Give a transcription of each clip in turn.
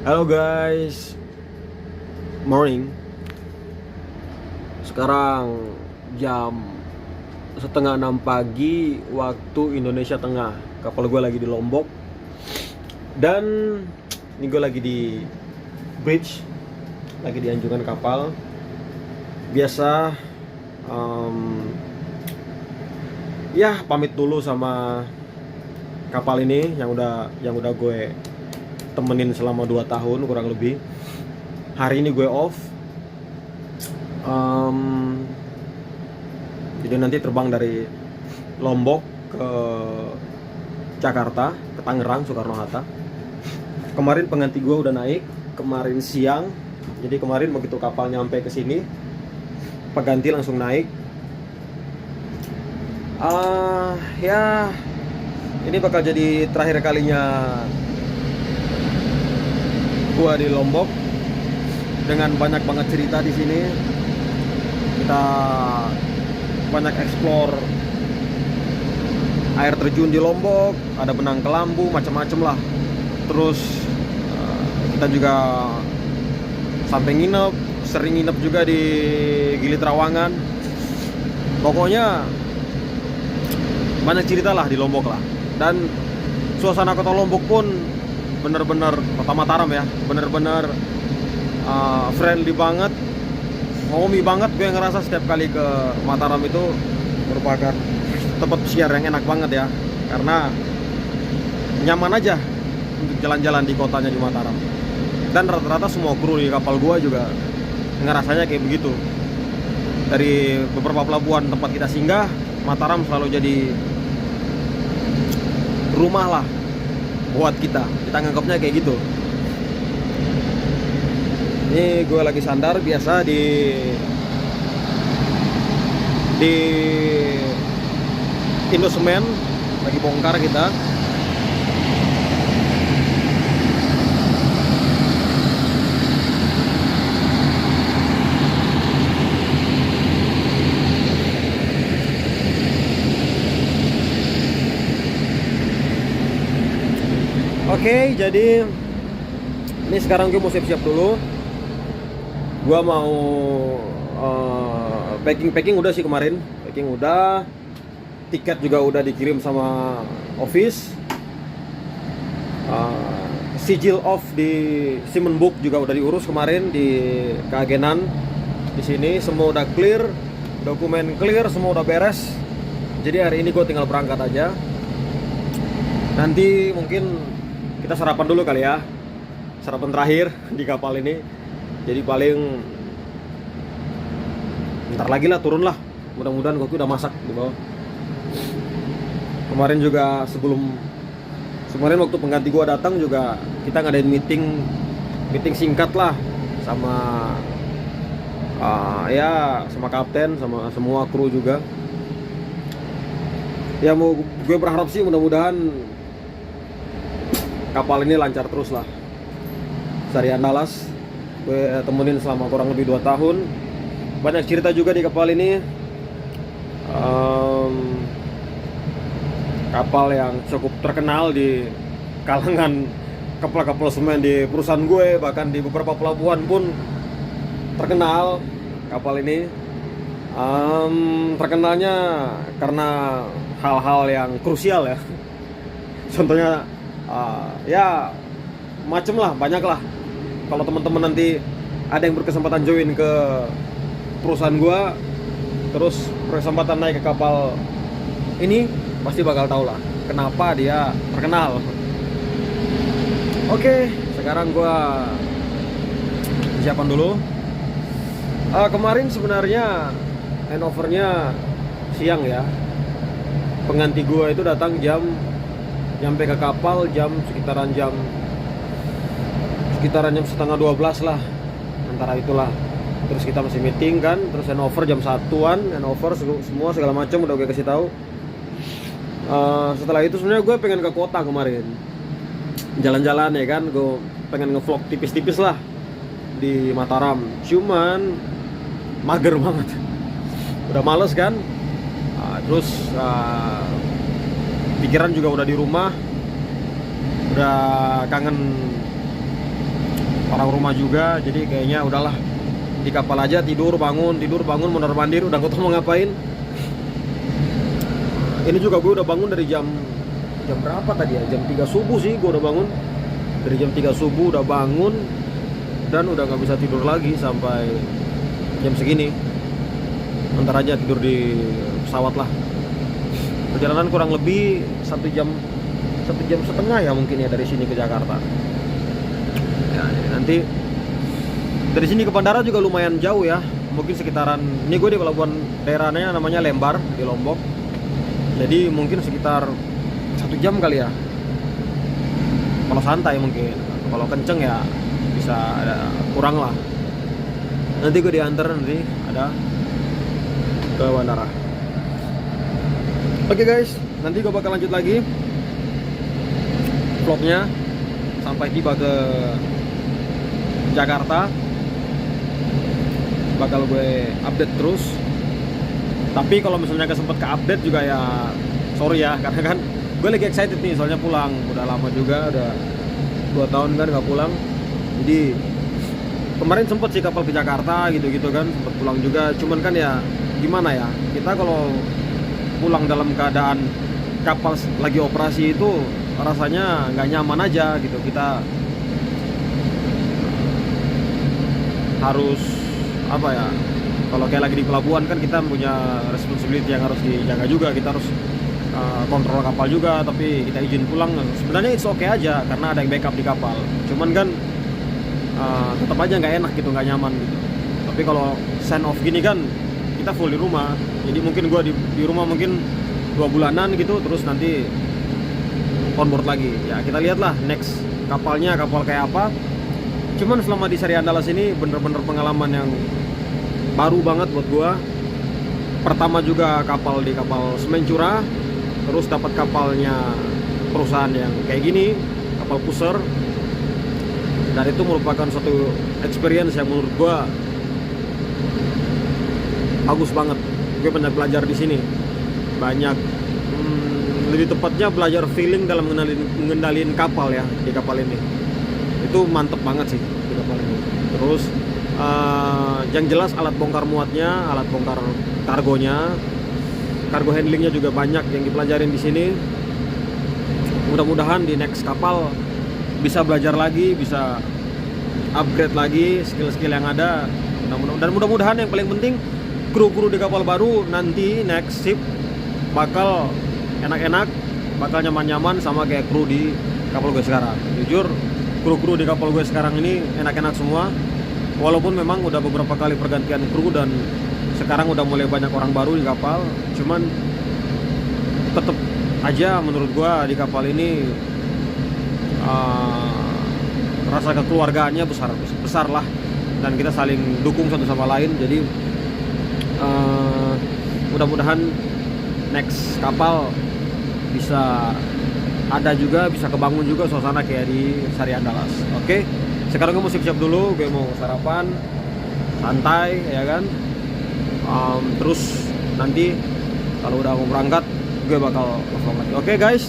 Halo guys, morning. Sekarang jam setengah 6 pagi waktu Indonesia Tengah. Kapal gue lagi di Lombok. Dan ini gue lagi di bridge, lagi di anjungan kapal. Biasa ya pamit dulu sama kapal ini yang udah gue temenin selama 2 tahun kurang lebih. Hari ini gue off. Jadi nanti terbang dari Lombok ke Jakarta, ke Tangerang, Soekarno-Hatta. Kemarin pengganti gue udah naik kemarin siang. Jadi kemarin begitu kapal nyampe ke sini, pengganti langsung naik. Ya ini bakal jadi terakhir kalinya gua di Lombok, dengan banyak banget cerita di sini. Kita banyak explore air terjun di Lombok, ada benang kelambu, macam-macam lah. Terus kita juga sampai sering nginep juga di Gili Trawangan. Pokoknya banyak cerita lah di Lombok lah. Dan suasana kota Lombok pun bener-bener, kota Mataram ya, bener-bener friendly banget, homey banget. Gue ngerasa setiap kali ke Mataram itu merupakan tempat pesiar yang enak banget ya, karena nyaman aja untuk jalan-jalan di kotanya di Mataram. Dan rata-rata semua kru di kapal gua juga ngerasanya kayak begitu. Dari beberapa pelabuhan tempat kita singgah, Mataram selalu jadi rumah lah buat kita nganggapnya kayak gitu. Ini gue lagi sandar biasa di Indosemen, lagi bongkar kita. Oke, jadi ini sekarang gue mau siap-siap dulu. Gue mau packing udah sih kemarin. Packing udah, tiket juga udah dikirim sama office. Sijil off di Simon Book juga udah diurus kemarin di keagenan. Di sini semua udah clear, dokumen clear, semua udah beres. Jadi hari ini gue tinggal berangkat aja. Nanti mungkin kita sarapan dulu kali ya, sarapan terakhir di kapal ini. Jadi paling ntar lagi lah turun lah. Mudah-mudahan koki udah masak di bawah. Kemarin juga kemarin waktu pengganti gua datang juga kita ngadain meeting singkat lah sama ya sama kapten, sama semua kru juga. Ya gue berharap sih mudah-mudahan kapal ini lancar terus lah. Dari Andalas gue temenin selama kurang lebih 2 tahun. Banyak cerita juga di kapal ini. Kapal yang cukup terkenal di kalangan kapal-kapal semen di perusahaan gue. Bahkan di beberapa pelabuhan pun terkenal kapal ini. Terkenalnya karena hal-hal yang krusial ya. Contohnya ya macem lah, banyak lah. Kalau teman-teman nanti ada yang berkesempatan join ke perusahaan gua, terus berkesempatan naik ke kapal ini, pasti bakal tahu lah kenapa dia terkenal. Oke, sekarang gua siapan dulu. Kemarin sebenarnya handovernya siang ya. Pengganti gua itu datang nyampe ke kapal sekitaran jam setengah 12 lah, antara itulah. Terus kita masih meeting kan, terus handover jam 1-an, handover semua segala macam udah gue kasih tahu. Setelah itu sebenarnya gue pengen ke kota kemarin, jalan-jalan ya kan, gue pengen ngevlog tipis-tipis lah di Mataram. Cuman mager banget, udah males kan. Terus pikiran juga udah di rumah, udah kangen orang rumah juga, jadi kayaknya udahlah di kapal aja, tidur bangun mondar mandir, udah gak tau mau ngapain. Ini juga gue udah bangun dari jam berapa tadi ya, jam 3 subuh sih gue udah bangun. Dari jam 3 subuh udah bangun dan udah gak bisa tidur lagi sampai jam segini. Ntar aja tidur di pesawat lah. Perjalanan kurang lebih 1 jam setengah ya mungkin ya dari sini ke Jakarta ya. Nanti dari sini ke bandara juga lumayan jauh ya, mungkin sekitaran, ini gue di pelabuhan daerahnya namanya Lembar di Lombok, jadi mungkin sekitar 1 jam kali ya kalau santai. Mungkin kalau kenceng ya bisa ada kurang lah. Nanti gue diantar, nanti ada ke bandara. Oke guys, nanti gue bakal lanjut lagi vlognya sampai tiba ke Jakarta. Bakal gue update terus. Tapi kalau misalnya gak sempet ke update juga ya sorry ya, karena kan gue lagi excited nih, soalnya pulang udah lama juga, udah 2 tahun kan gak pulang. Jadi kemarin sempet sih kapal ke Jakarta gitu-gitu kan, sempet pulang juga. Cuman kan ya gimana ya, kita kalau pulang dalam keadaan kapal lagi operasi itu rasanya nggak nyaman aja gitu. Kita harus apa ya, kalau kayak lagi di pelabuhan kan kita punya responsibility yang harus dijaga juga. Kita harus kontrol kapal juga, tapi kita izin pulang sebenarnya it's okay aja karena ada yang backup di kapal. Cuman kan tetap aja nggak enak gitu, nggak nyaman gitu. Tapi kalau send off gini kan kita full di rumah, jadi mungkin gue di rumah mungkin 2 bulanan gitu, terus nanti on board lagi ya. Kita lihatlah next kapalnya kapal kayak apa. Cuman selama di Seri Andalas ini bener-bener pengalaman yang baru banget buat gue. Pertama juga kapal di kapal semen curah, terus dapat kapalnya perusahaan yang kayak gini, kapal pusher, dan itu merupakan suatu experience yang menurut gue bagus banget. Gue banyak belajar di sini, banyak lebih tepatnya belajar feeling dalam mengendalikan kapal ya. Di kapal ini itu mantep banget sih di kapal ini. Terus yang jelas alat bongkar muatnya, alat bongkar kargonya, kargo handlingnya juga banyak yang dipelajarin di sini. Mudah-mudahan di next kapal bisa belajar lagi, bisa upgrade lagi skill-skill yang ada. Dan mudah-mudahan yang paling penting kru-kru di kapal baru nanti next ship bakal enak-enak, bakal nyaman-nyaman sama kayak kru di kapal gue sekarang. Jujur, kru-kru di kapal gue sekarang ini enak-enak semua. Walaupun memang udah beberapa kali pergantian kru dan sekarang udah mulai banyak orang baru di kapal, cuman tetep aja menurut gue di kapal ini rasa kekeluargaannya besar lah, dan kita saling dukung satu sama lain. Jadi mudah-mudahan next kapal bisa ada juga, bisa kebangun juga suasana kayak di Seri Andalas. Oke, sekarang gue mau siap-siap dulu, gue mau sarapan santai ya kan. Terus nanti kalau udah mau berangkat gue bakal vlog lagi. Oke guys,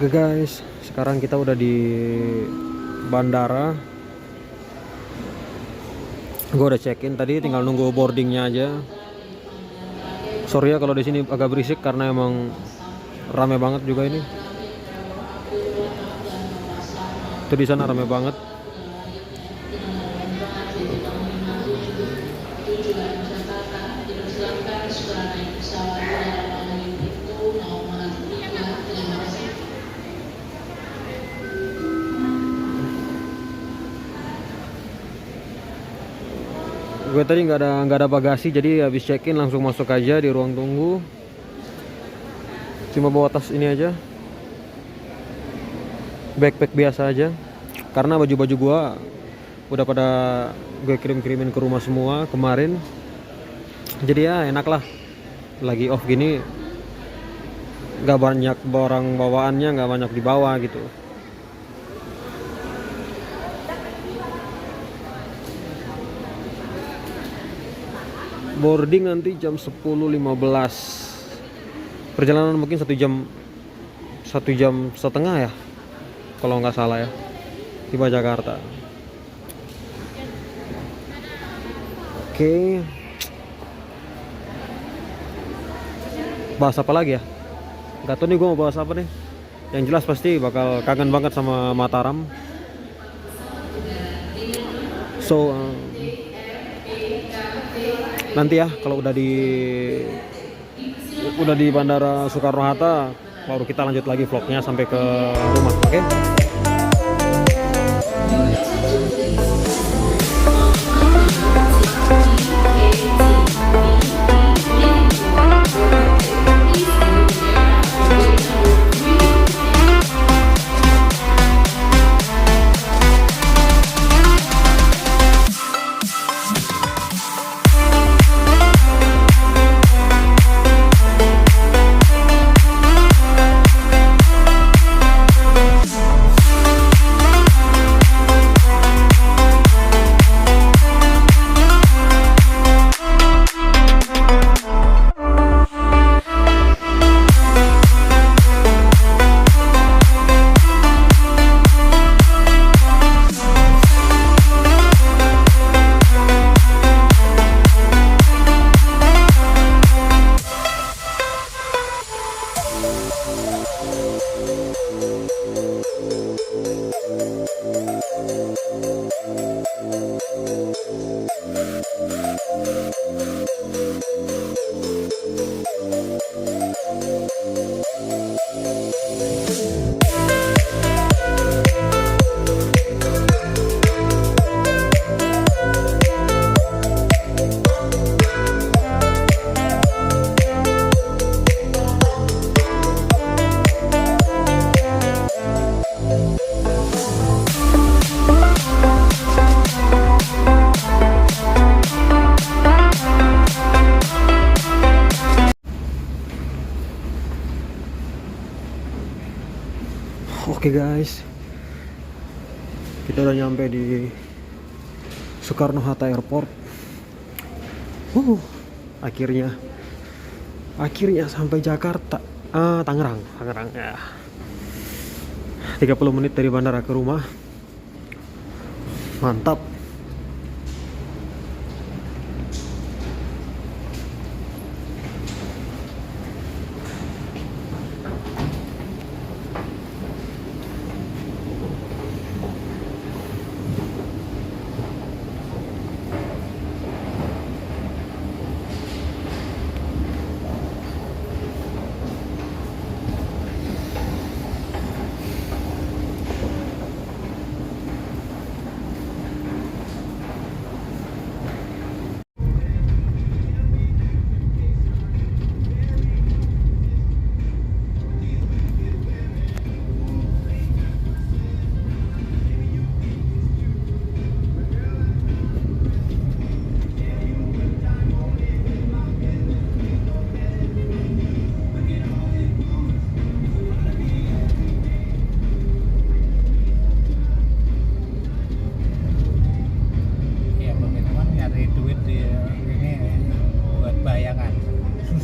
Oke guys, sekarang kita udah di bandara. Gue udah check-in tadi, tinggal nunggu boardingnya aja. Sorry ya kalau di sini agak berisik karena emang rame banget juga ini. Itu di sana rame banget. Gue tadi nggak ada bagasi, jadi habis check-in langsung masuk aja di ruang tunggu. Cuma bawa tas ini aja, backpack biasa aja. Karena baju-baju gua udah pada gue kirim-kirimin ke rumah semua kemarin. Jadi ya enak lah, lagi off gini, nggak banyak barang bawaannya, nggak banyak dibawa gitu. Boarding nanti jam 10.15. Perjalanan mungkin 1 jam 1,5 ya, kalau nggak salah ya, tiba Jakarta. Oke. Bahas apa lagi ya? Gak tau nih gue mau bahas apa nih. Yang jelas pasti bakal kangen banget sama Mataram. So nanti ya kalau udah di Bandara Soekarno-Hatta baru kita lanjut lagi vlognya sampai ke rumah. Oke? Oke guys, kita udah nyampe di Soekarno-Hatta Airport. Akhirnya sampai Jakarta. Tangerang ya. 30 menit dari bandara ke rumah. Mantap.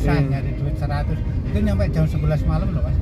Nyari duit 100 itu nyampe jam 11 malam loh Mas.